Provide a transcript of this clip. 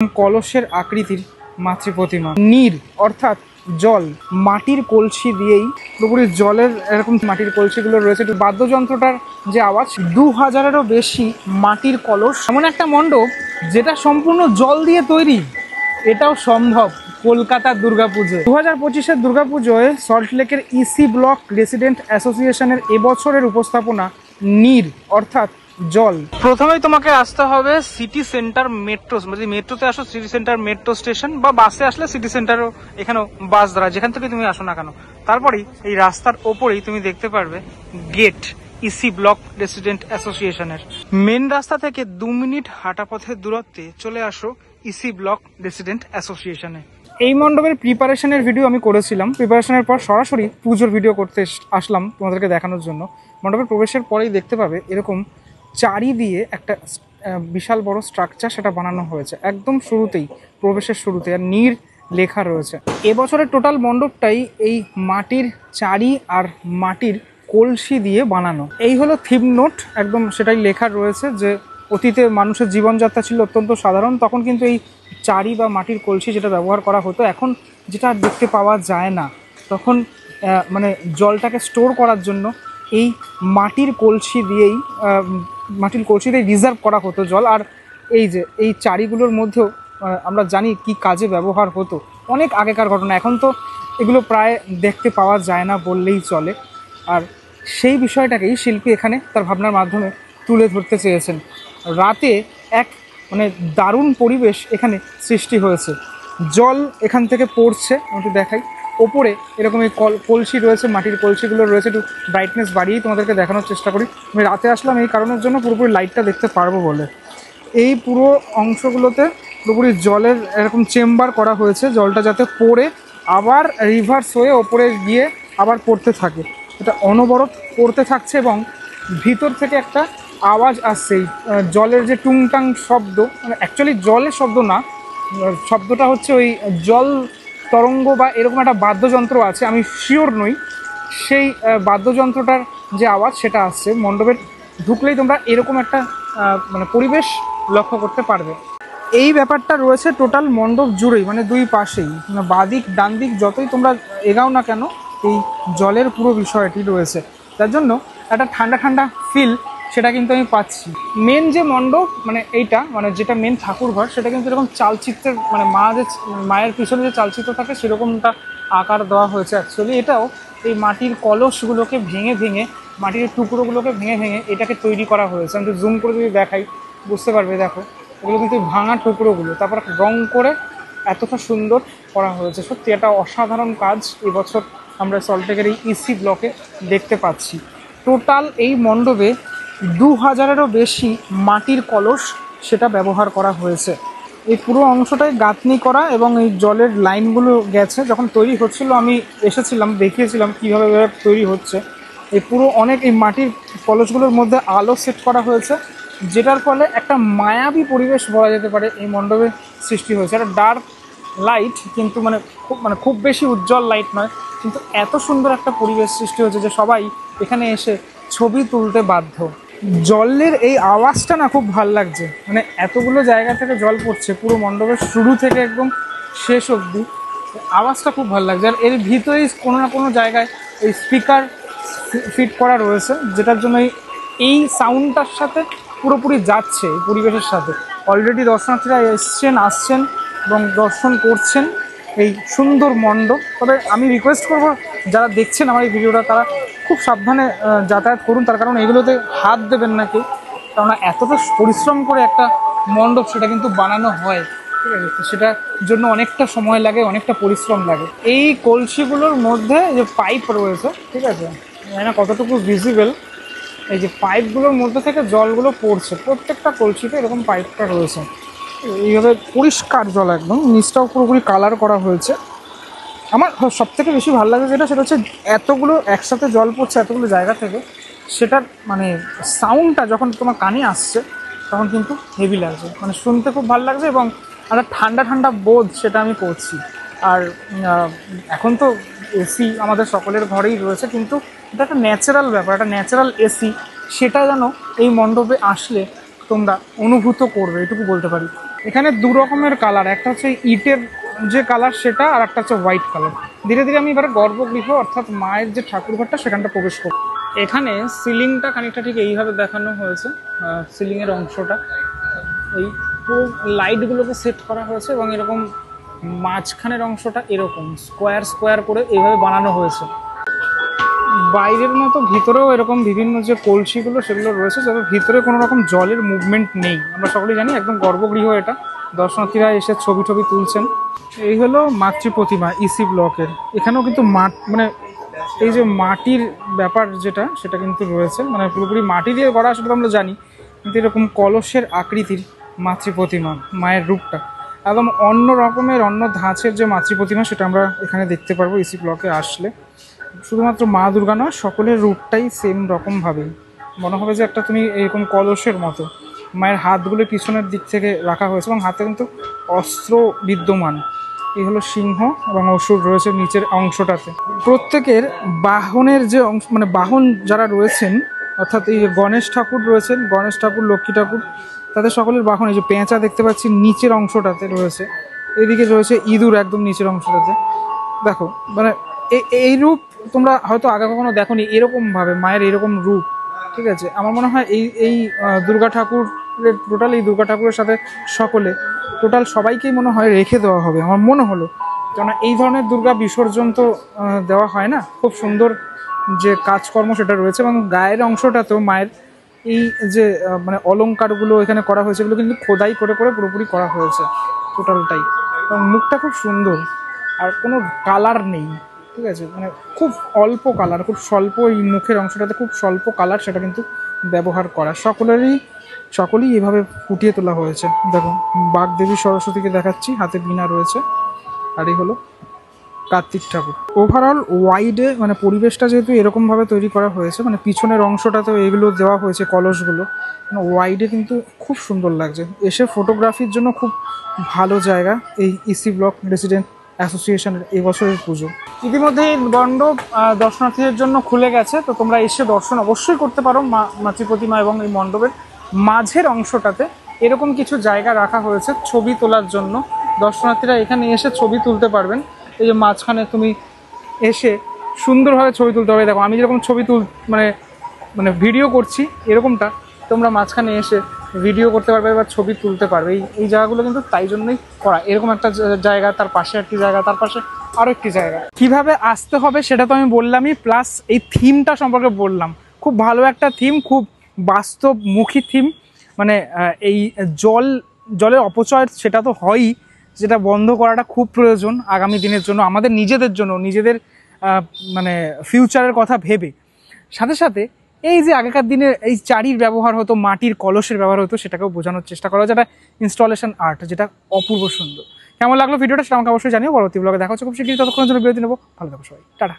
কলসের আকৃতির মাতৃপ্রতিমা। নীর অর্থাৎ জল, মাটির কলসি দিয়েই পুরোপুরি জলের এরকম মাটির কলসিগুলো রয়েছে। বাদ্যযন্ত্রটার যে আওয়াজ, 2000-এরও বেশি মাটির কলস, এমন একটা মণ্ডপ যেটা সম্পূর্ণ জল দিয়ে তৈরি। এটাও সম্ভব কলকাতার দুর্গাপুজোয়। 2025-এর দুর্গাপুজোয় সল্টলেকের ইসি ব্লক রেসিডেন্ট অ্যাসোসিয়েশনের এবছরের উপস্থাপনা নীর অর্থাৎ জল। প্রথমেই তোমাকে আসতে হবে সিটি সেন্টার মেট্রো, যদি মেট্রোতে আসো সিটি সেন্টার মেট্রো স্টেশন, বা বাসে আসলে সিটি সেন্টারও এখানেও বাস দ্বারা, যেখান থেকে তুমি আসো না কেন। তারপরেই এই রাস্তার ওপরেই তুমি দেখতে পারবে গেট, ইসি ব্লক রেসিডেন্ট অ্যাসোসিয়েশনের। মেন রাস্তা থেকে 2 মিনিট হাঁটা পথের দূরত্বে চলে আসো ইসি ব্লক রেসিডেন্ট অ্যাসোসিয়েশনে। এই মণ্ডপের প্রিপারেশনের ভিডিও আমি করেছিলাম। প্রিপারেশনের পর সরাসরি পুজোর ভিডিও করতে আসলাম তোমাদেরকে দেখানোর জন্য। মণ্ডপের প্রবেশের পরেই দেখতে পাবে এরকম চারি দিয়ে একটা বিশাল বড় স্ট্রাকচার সেটা বানানো হয়েছে একদম শুরুতেই, প্রবেশের শুরুতে, আর নীর লেখা রয়েছে। এবছরের টোটাল মণ্ডপটাই এই মাটির চারি আর মাটির কলসি দিয়ে বানানো। এই হলো থিম নোট, একদম সেটাই লেখা রয়েছে যে অতীতে মানুষের জীবনযাত্রা ছিল অত্যন্ত সাধারণ, তখন কিন্তু এই চারি বা মাটির কলসি যেটা ব্যবহার করা হতো, এখন যেটা দেখতে পাওয়া যায় না। তখন মানে জলটাকে স্টোর করার জন্য এই মাটির কলসি দিয়েই রিজার্ভ করা হতো জল। আর এই যে এই চারিগুলোর মধ্যেও আমরা জানি কি কাজে ব্যবহার হতো, অনেক আগেকার ঘটনা। এখন তো এগুলো প্রায় দেখতে পাওয়া যায় না বললেই চলে। আর সেই বিষয়টাকেই শিল্পী এখানে তার ভাবনার মাধ্যমে তুলে ধরতে চেয়েছেন। রাতে এক মানে দারুণ পরিবেশ এখানে সৃষ্টি হয়েছে। জল এখান থেকে পড়ছে, আমি দেখাই। ওপরে এরকম এই কলসি রয়েছে, মাটির কলসিগুলো রয়েছে। একটু ব্রাইটনেস বাড়িয়েই তোমাদেরকে দেখানোর চেষ্টা করি। আমি রাতে আসলাম এই কারণের জন্য, পুরোপুরি লাইটটা দেখতে পারবো বলে। এই পুরো অংশগুলোতে পুরোপুরি জলের এরকম চেম্বার করা হয়েছে, জলটা যাতে পড়ে আবার রিভার্স হয়ে ওপরে গিয়ে আবার পড়তে থাকে। এটা অনবরত পড়তে থাকছে এবং ভিতর থেকে একটা আওয়াজ আসছে। জলের যে টুংটাং শব্দ, মানে অ্যাকচুয়ালি জলের শব্দ না, শব্দটা হচ্ছে ওই জল তরঙ্গ বা এরকম একটা বাদ্যযন্ত্র আছে, আমি শিওর নই। সেই বাদ্যযন্ত্রটার যে আওয়াজ সেটা আসছে। মণ্ডপের ঢুকলেই তোমরা এরকম একটা মানে পরিবেশ লক্ষ্য করতে পারবে। এই ব্যাপারটা রয়েছে টোটাল মণ্ডপ জুড়েই, মানে দুই পাশেই, মানে বাদিক ডান দিক যতই তোমরা এগাও না কেন, এই জলের পুরো বিষয়টি রয়েছে। তার জন্য একটা ঠান্ডা ঠান্ডা ফিল সেটা কিন্তু আমি পাচ্ছি। মেন যে মণ্ডপ, মানে এইটা, মানে যেটা মেন ঠাকুর ঘর, সেটা কিন্তু এরকম চালচিত্রের, মানে মায়ের পিছনে যে চালচিত্র থাকে সেরকমটা আকার দেওয়া হয়েছে অ্যাকচুয়ালি। এটাও এই মাটির কলসগুলোকে ভেঙে ভেঙে, মাটির টুকরোগুলোকে ভেঙে ভেঙে এটাকে তৈরি করা হয়েছে। আমি জুম করে যদি দেখাই বুঝতে পারবে। দেখো, এগুলো কিন্তু ভাঙা টুকরোগুলো, তারপর রং করে এতটা সুন্দর করা হয়েছে। সত্যি একটা অসাধারণ কাজ এবছর আমরা সল্টলেকের এই ইসি ব্লকে দেখতে পাচ্ছি। টোটাল এই মণ্ডপে 2000-এরও বেশি মাটির কলস সেটা ব্যবহার করা হয়েছে। এই পুরো অংশটাই গাঁথনি করা এবং এই জলের লাইনগুলো গেছে। যখন তৈরি হচ্ছিল আমি এসেছিলাম, দেখিয়েছিলাম কীভাবে তৈরি হচ্ছে। এই পুরো অনেক এই মাটির কলসগুলোর মধ্যে আলো সেট করা হয়েছে, যেটার ফলে একটা মায়াবী পরিবেশ বলা যেতে পারে এই মণ্ডপে সৃষ্টি হয়েছে। একটা ডার্ক লাইট, কিন্তু খুব বেশি উজ্জ্বল লাইট নয়, কিন্তু এত সুন্দর একটা পরিবেশ সৃষ্টি হয়েছে যে সবাই এখানে এসে ছবি তুলতে বাধ্য। জলের এই আওয়াজটা না খুব ভাল লাগছে, মানে এতগুলো জায়গা থেকে জল পড়ছে, পুরো মণ্ডপের শুরু থেকে একদম শেষ অবধি আওয়াজটা খুব ভালো লাগছে। আর এর ভিতরেই কোনো না কোনো জায়গায় এই স্পিকার ফিট করা রয়েছে, যেটার জন্য এই সাউন্ডটার সাথে পুরোপুরি যাচ্ছে এই পরিবেশের সাথে। অলরেডি দর্শনার্থীরা আসছেন এবং দর্শন করছেন এই সুন্দর মণ্ডপ। তবে আমি রিকোয়েস্ট করব যারা দেখছেন আমার এই ভিডিওটা, তারা খুব সাবধানে যাতায়াত করুন, তার কারণ এগুলোতে হাত দেবেন না কেউ, কেননা এতটা পরিশ্রম করে একটা মণ্ডপ সেটা কিন্তু বানানো হয়, ঠিক আছে? সেটার জন্য অনেকটা সময় লাগে, অনেকটা পরিশ্রম লাগে। এই কলসিগুলোর মধ্যে যে পাইপ রয়েছে, ঠিক আছে, জানি না কতটুকু ভিজিবল, এই যে পাইপগুলোর মধ্যে থেকে জলগুলো পড়ছে, প্রত্যেকটা কলসিতে এরকম পাইপটা রয়েছে। এইভাবে পরিষ্কার জল, একদম নিচটাও পুরোপুরি কালার করা হয়েছে। আমার সবথেকে বেশি ভালো লাগে সেটা হচ্ছে এতগুলো একসাথে জল পড়ছে এতগুলো জায়গা থেকে, সেটার মানে সাউন্ডটা যখন তোমার কানে আসছে তখন কিন্তু হেভি লাগছে, মানে শুনতে খুব ভালো লাগছে এবং একটা ঠান্ডা ঠান্ডা বোধ সেটা আমি করছি। আর এখন তো এসি আমাদের সকলের ঘরেই রয়েছে, কিন্তু এটা একটা ন্যাচারাল ব্যাপার, একটা ন্যাচারাল এসি, সেটা যেন এই মণ্ডপে আসলে তোমরা অনুভূত করবে, এটুকু বলতে পারি। এখানে দু রকমের কালার, একটা হচ্ছে ইটের যে কালার সেটা, আর একটা হচ্ছে হোয়াইট কালার। ধীরে ধীরে আমি এবারে গর্ভগৃহ অর্থাৎ মায়ের যে ঠাকুরঘরটা সেখানটা প্রবেশ করব। এখানে সিলিংটা খানিকটা ঠিক এইভাবে দেখানো হয়েছে, সিলিংয়ের অংশটা এই পুরো লাইটগুলোকে সেট করা হয়েছে এবং এরকম মাঝখানের অংশটা এরকম স্কোয়ার স্কোয়ার করে এইভাবে বানানো হয়েছে। বাইরের মতো ভিতরেও এরকম বিভিন্ন যে কলসিগুলো সেগুলো রয়েছে, তবে ভিতরে কোনো রকম জলের মুভমেন্ট নেই। আমরা সকলেই জানি একদম গর্ভগৃহ এটা, দর্শনার্থীরা এসে ছবি টবি তুলছেন। এই হলো মাতৃ প্রতিমা ইসি ব্লকের। এখানেও কিন্তু মানে এই যে মাটির ব্যাপার যেটা সেটা কিন্তু রয়েছে, মানে পুরোপুরি মাটি দিয়ে গড়া সেটা আমরা জানি, কিন্তু এরকম কলসের আকৃতির মাতৃ প্রতিমা, মায়ের রূপটা একদম অন্য রকমের, অন্য ধাঁচের যে মাতৃ প্রতিমা সেটা আমরা এখানে দেখতে পারবো ইসি ব্লকে আসলে। শুধুমাত্র মা দুর্গা নয়, সকলের রূপটাই সেম রকমভাবেই মনে হবে যে একটা তুমি এরকম কলসের মতো। মায়ের হাতগুলো পিছনের দিক থেকে রাখা হয়েছে এবং হাতে কিন্তু অস্ত্র বিদ্যমান। এই হলো সিংহ এবং অসুর রয়েছে নিচের অংশটাতে। প্রত্যেকের বাহনের যে অংশ, মানে বাহন যারা রয়েছেন, অর্থাৎ এই গণেশ ঠাকুর রয়েছেন, গণেশ ঠাকুর, লক্ষ্মী ঠাকুর, তাদের সকলের বাহন এই যে পেঁচা দেখতে পাচ্ছি নিচের অংশটাতে রয়েছে, এদিকে রয়েছে ইঁদুর একদম নিচের অংশটাতে। দেখো মানে এই রূপ তোমরা হয়তো আগে কখনো দেখোনি এরকমভাবে মায়ের এরকম রূপ, ঠিক আছে? আমার মনে হয় এই দুর্গা ঠাকুরের টোটাল, এই দুর্গা ঠাকুরের সাথে সকলে টোটাল সবাইকেই মনে হয় রেখে দেওয়া হবে আমার মনে হলো। কেননা এই ধরনের দুর্গা বিসর্জন তো দেওয়া হয় না। খুব সুন্দর যে কাজকর্ম সেটা রয়েছে এবং গায়ের অংশটাতেও মায়ের এই যে মানে অলংকারগুলো এখানে করা হয়েছে, এগুলো কিন্তু খোদাই করে করে পুরোপুরি করা হয়েছে টোটালটাই। এবং মুখটা খুব সুন্দর, আর কোনো কালার নেই, ঠিক আছে? মানে খুব অল্প কালার, খুব স্বল্প, এই মুখের অংশটাতে খুব স্বল্প কালার সেটা কিন্তু ব্যবহার করা। সকলেই এভাবে ফুটিয়ে তোলা হয়েছে। দেখো বাগদেবী সরস্বতীকে দেখাচ্ছি, হাতে বীণা রয়েছে, আর এই হলো কার্তিক ঠাকুর। ওভারঅল ওয়াইডে মানে পরিবেশটা যেহেতু এরকমভাবে তৈরি করা হয়েছে, মানে পিছনের অংশটাতেও এগুলো দেওয়া হয়েছে কলসগুলো, মানে ওয়াইডে কিন্তু খুব সুন্দর লাগছে। এসে ফটোগ্রাফির জন্য খুব ভালো জায়গা এই ইসি ব্লক রেসিডেন্ট অ্যাসোসিয়েশনের এই বছরের পুজো। ইতিমধ্যেই মণ্ডপ দর্শনার্থীদের জন্য খুলে গেছে, তো তোমরা এসে দর্শন অবশ্যই করতে পারো মাতৃ প্রতিমা। এবং এই মণ্ডপের মাঝের অংশটাতে এরকম কিছু জায়গা রাখা হয়েছে ছবি তোলার জন্য, দর্শনার্থীরা এখানে এসে ছবি তুলতে পারবেন। এই যে মাঝখানে তুমি এসে সুন্দরভাবে ছবি তুলতে হবে। দেখো আমি যেরকম ছবি মানে ভিডিও করছি, এরকমটা তোমরা মাঝখানে এসে ভিডিও করতে পারবে বা ছবি তুলতে পারবে। এই জায়গাগুলো কিন্তু তাই জন্যই করা। এরকম একটা জায়গা, তার পাশে একটি জায়গা, তার পাশে আরও একটি জায়গা। কিভাবে আসতে হবে সেটা তো আমি বললামই, প্লাস এই থিমটা সম্পর্কে বললাম। খুব ভালো একটা থিম, খুব বাস্তবমুখী থিম। মানে এই জলের অপচয় সেটা তো হয়ই, যেটা বন্ধ করাটা খুব প্রয়োজন আগামী দিনের জন্য, আমাদের নিজেদের জন্য, নিজেদের মানে ফিউচারের কথা ভেবে। সাথে সাথে এই যে আগেকার দিনে এই চারির ব্যবহার হতো, মাটির কলসের ব্যবহার হতো, সেটাকেও বোঝানোর চেষ্টা করা, যেটা ইনস্টলেশন আর্ট, যেটা অপূর্ব সুন্দর। কেমন লাগলো ভিডিওটা সেটা আমাকে অবশ্যই জানিও। পরবর্তী ব্লগে দেখা হচ্ছে খুব শীঘ্রই, ততক্ষণের জন্য বিরতি নেবো। ভালো থাকো সবাই, টাটা।